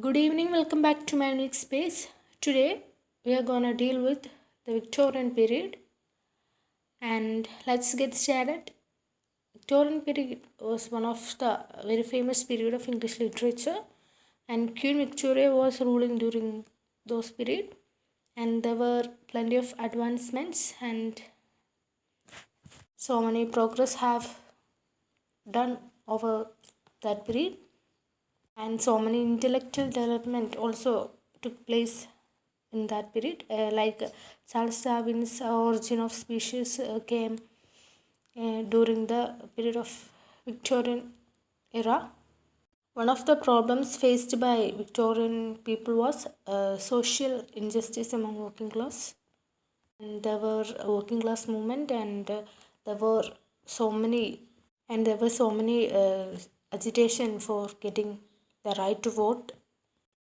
Good evening, welcome back to my unique space. Today we are gonna deal with the Victorian period and let's get started. Victorian period was one of the very famous period of English literature and Queen Victoria was ruling during those period and there were plenty of advancements and so many progress have done over that period and so many intellectual development also took place in that period like Charles Darwin's Origin of Species came during the period of Victorian era. One of the problems faced by Victorian people was social injustice among working class, and there were a working class movement and there were so many agitation for getting the right to vote.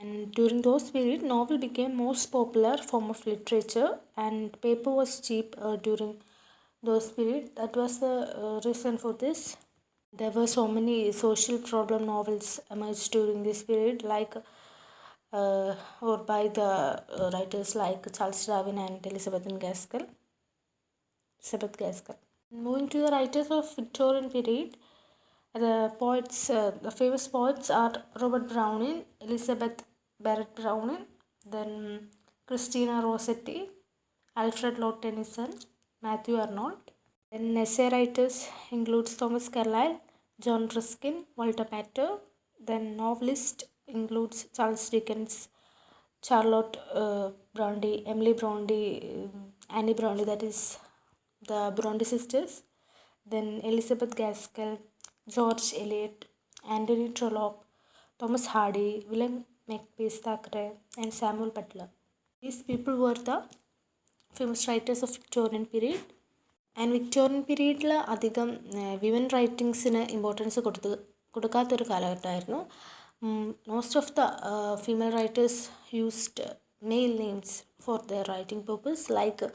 And during those periods, novel became most popular form of literature, and paper was cheap during those periods. That was the reason for this. There were so many social problem novels emerged during this period, like or by the writers like Charles Darwin and Elizabeth Gaskell. Moving to the writers of Victorian period, the famous poets are Robert Browning, Elizabeth Barrett Browning, then Christina Rossetti, Alfred Loftanisson, Matthew Arnold. Then essay writers includes Thomas Carlyle, John Ruskin, Walter Pater. Then novelist includes Charles Dickens, Charlotte Bronte, Emily Bronte, Annie Bronte, that is the Bronte sisters. Then Elizabeth Gaskell, George Eliot, Anthony Trollope, Thomas Hardy, William Makepeace Thackeray, and Samuel Butler. These people were the famous writers of Victorian period. And Victorian പീരീഡിൽ അധികം women റൈറ്റിങ്സിന് importance കൊടുക്കാത്തൊരു കാലഘട്ടമായിരുന്നു. Most of the female writers used male names for their writing purpose like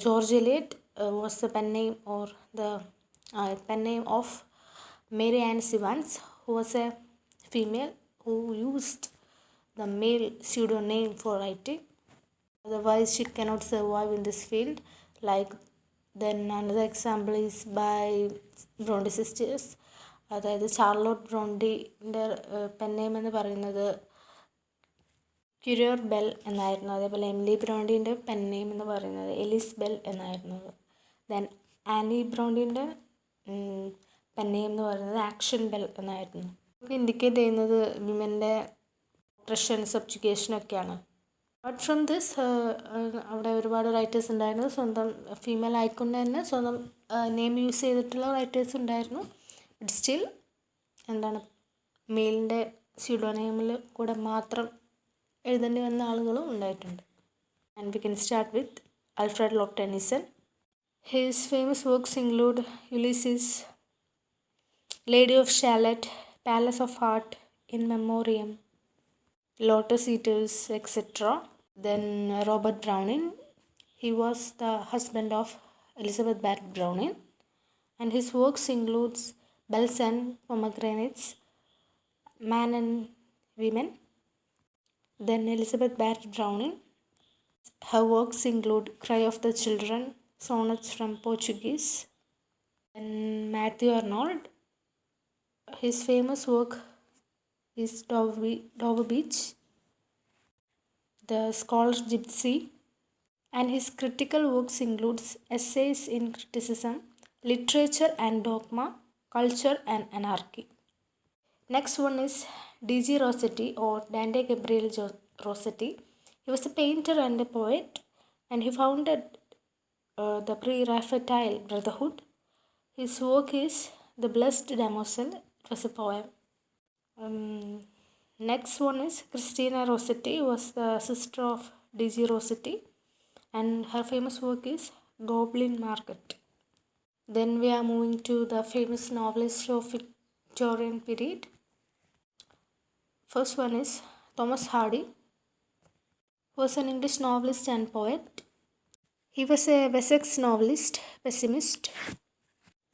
George Eliot was the pen name or the pen name of Mary Ann Sivans, who was a female who used the male pseudonym for writing. Otherwise, she cannot survive in this field. Like then another example is by Bronte sisters. അതായത് ചാർലോട്ട് ബ്രോണ്ടിൻ്റെ pen name എന്ന് പറയുന്നത് ക്യൂരിയർ bell എന്നായിരുന്നു. അതേപോലെ Emily ബ്രോണ്ടിൻ്റെ pen name എന്ന് പറയുന്നത് Ellis Bell എന്നായിരുന്നു. Then Anne ബ്രോണ്ടിൻ്റെ pen name എന്ന് പറയുന്നത് ആക്ഷൻ ബെൽ എന്നായിരുന്നു. നമുക്ക് ഇൻഡിക്കേറ്റ് ചെയ്യുന്നത് വിമൻ്റെ ഓപ്രഷൻ സബ്ജുഗേഷനൊക്കെയാണ്. അപ്പാർട്ട് ഫ്രം ദിസ് അവിടെ ഒരുപാട് റൈറ്റേഴ്സ് ഉണ്ടായിരുന്നു. സ്വന്തം ഫീമെയിൽ ആയിക്കൊണ്ട് തന്നെ സ്വന്തം നെയിം യൂസ് ചെയ്തിട്ടുള്ള റൈറ്റേഴ്സ് ഉണ്ടായിരുന്നു. ബട്ട് സ്റ്റിൽ മെയിലിൻ്റെ സ്യൂഡോനെയിമിൽ കൂടെ മാത്രം എഴുതേണ്ടി വന്ന ആളുകളും ഉണ്ടായിട്ടുണ്ട്. And we can start with Alfred Lord Tennyson. His famous works include Ulysses, lady of Shalott, palace of art, in Memoriam, Lotus Eaters, etc. Then Robert Browning. He was the husband of Elizabeth Barrett Browning, and his works includes Bells and Pomegranates, Man and Women. Then Elizabeth Barrett Browning. Her works include Cry of the Children, Sonnets from Portuguese. Then Matthew Arnold. His famous work is Dover Beach, The Scholar Gypsy, and his critical works includes Essays in Criticism, Literature and Dogma, Culture and Anarchy. Next one is D.G. Rossetti or Dante Gabriel Rossetti. He was a painter and a poet, and he founded the Pre-Raphaelite Brotherhood. His work is The Blessed Damozel. It was a poem. Next one is Christina Rossetti, was the sister of D.G. Rossetti, and her famous work is Goblin Market. Then we are moving to the famous novelists of Victorian period. First one is Thomas Hardy, who was an English novelist and poet. He was a Wessex novelist, pessimist,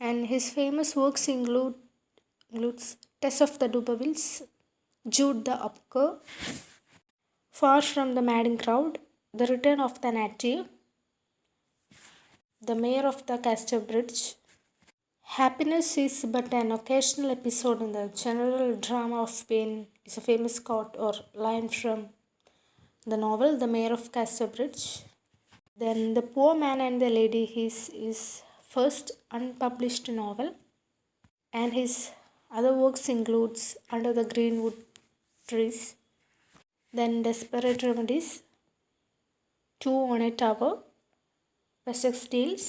and his famous works includes Tess of the D'Urbervilles, Jude the Upker, Far from the Madding Crowd, The Return of the Native, The Mayor of the Castor Bridge. Happiness is but an occasional episode in the general drama of pain is a famous quote or line from the novel The Mayor of Castor Bridge. Then The Poor Man and the Lady is his first unpublished novel, and his other works includes Under the Greenwood Trees, then Desperate Remedies, Two on a Tower, Wessex Tales,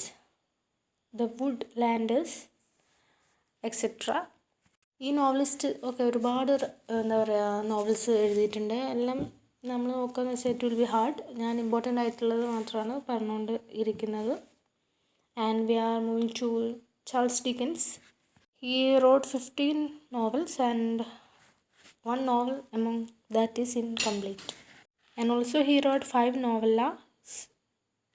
The Woodlanders, etcetera. ഈ novelist ഒക്കെ ഒരുപാട് എന്താ പറയുക novels എഴുതിയിട്ടുണ്ട്. എല്ലാം നമ്മൾ നോക്കുകയെന്ന് വെച്ചാൽ ഇറ്റ് വിൽ ബി ഹാർഡ്. ഞാൻ ഇമ്പോർട്ടൻ്റ് ആയിട്ടുള്ളത് മാത്രമാണ് പറഞ്ഞുകൊണ്ട് ഇരിക്കുന്നത്. And we are moving to Charles Dickens. He wrote 15 novels and one novel among that is incomplete. And also he wrote 5 novellas,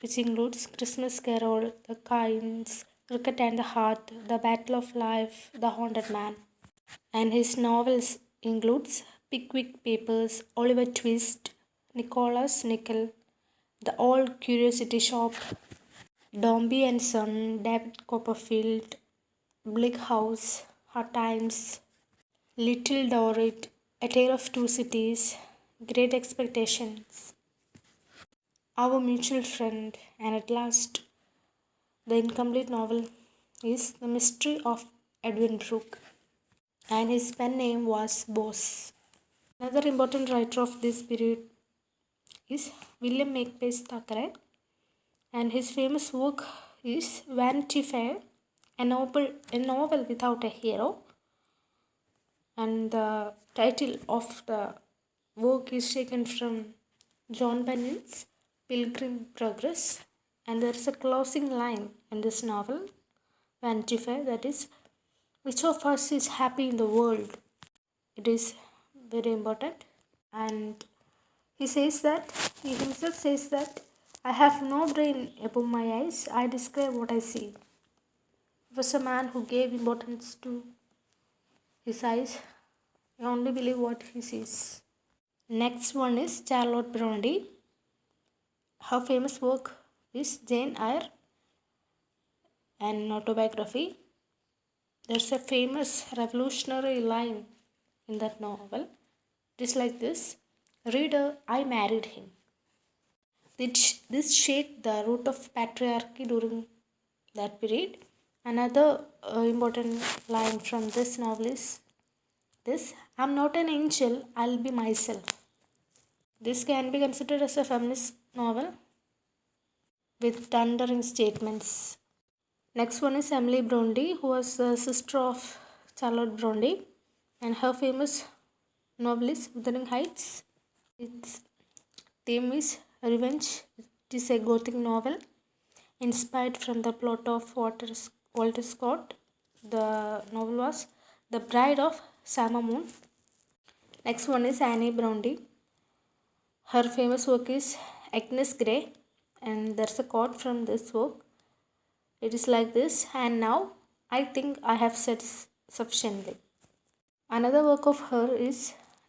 which includes Christmas Carol, The Kinds, Cricket and the Heart, The Battle of Life, The Haunted Man. And his novels includes Pickwick Papers, Oliver Twist, Nicholas Nickel, The Old Curiosity Shop, Dombey and Son, David Copperfield, Bleak House, Hard Times, Little Dorrit, A Tale of Two Cities, Great Expectations, Our Mutual Friend, and at last, the incomplete novel is The Mystery of Edwin Drood, and his pen name was Bose. Another important writer of this period is William Makepeace Thackeray, and his famous work is Vanity Fair, a novel without a hero. And the title of the work is taken from John Bunyan's Pilgrim Progress. And there is a closing line in this novel, Vanity Fair, that is, which of us is happy in the world? It is very important. And he himself says that, I have no brain above my eyes, I describe what I see. He was a man who gave importance to his eyes. I only believe what he sees. Next one is Charlotte Bronte. Her famous work is Jane Eyre, an autobiography. There's a famous revolutionary line in that novel. It is like this: Reader, I married him. This shaped the root of patriarchy during that period. Another important line from this novel is this: I'm not an angel, I'll be myself. This can be considered as a feminist novel with thundering statements. Next one is Emily Bronte, who was the sister of Charlotte Bronte, and her famous novel is Wuthering Heights. Its theme is revenge. It is a Gothic novel inspired from the plot of Walter Scott. The novel was The Bride of Samamoon. Next one is Annie Bronte. Her famous work is Agnes Grey, and there's a quote from this work. It is like this: and now I think I have said sufficiently. Another work of her is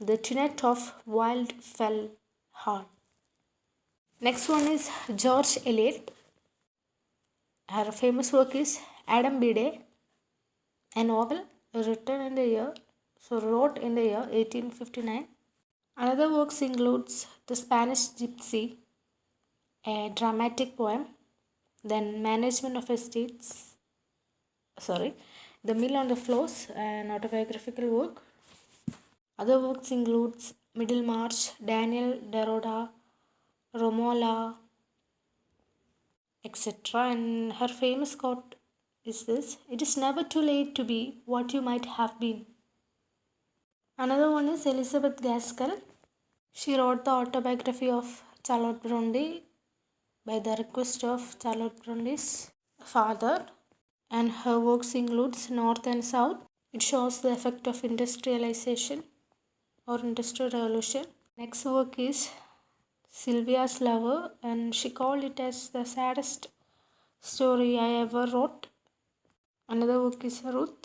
The Tynette of Wildfell Hall. Next one is George Eliot. Her famous work is Adam Bede, a novel wrote in the year 1859. Another works includes The Spanish Gypsy, a dramatic poem, then Management of Estates, The Mill on the Floors, an autobiographical work. Other works includes Middlemarch, Daniel Deroda, Romola, etc. And her famous quote is this: It is never too late to be what you might have been. Another one is Elizabeth Gaskell. She wrote the autobiography of Charlotte Bronte by the request of Charlotte Bronte's father, and her works includes North and South. It shows the effect of industrialization or industrial revolution. Next work is Sylvia's Lover, and she called it as the saddest story I ever wrote. Another work is Ruth,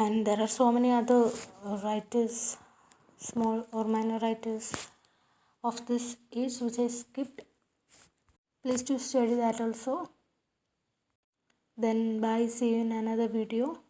and there are so many other writers small or minor writers of this age which I skipped. Please to study that also. Then bye, see you in another video.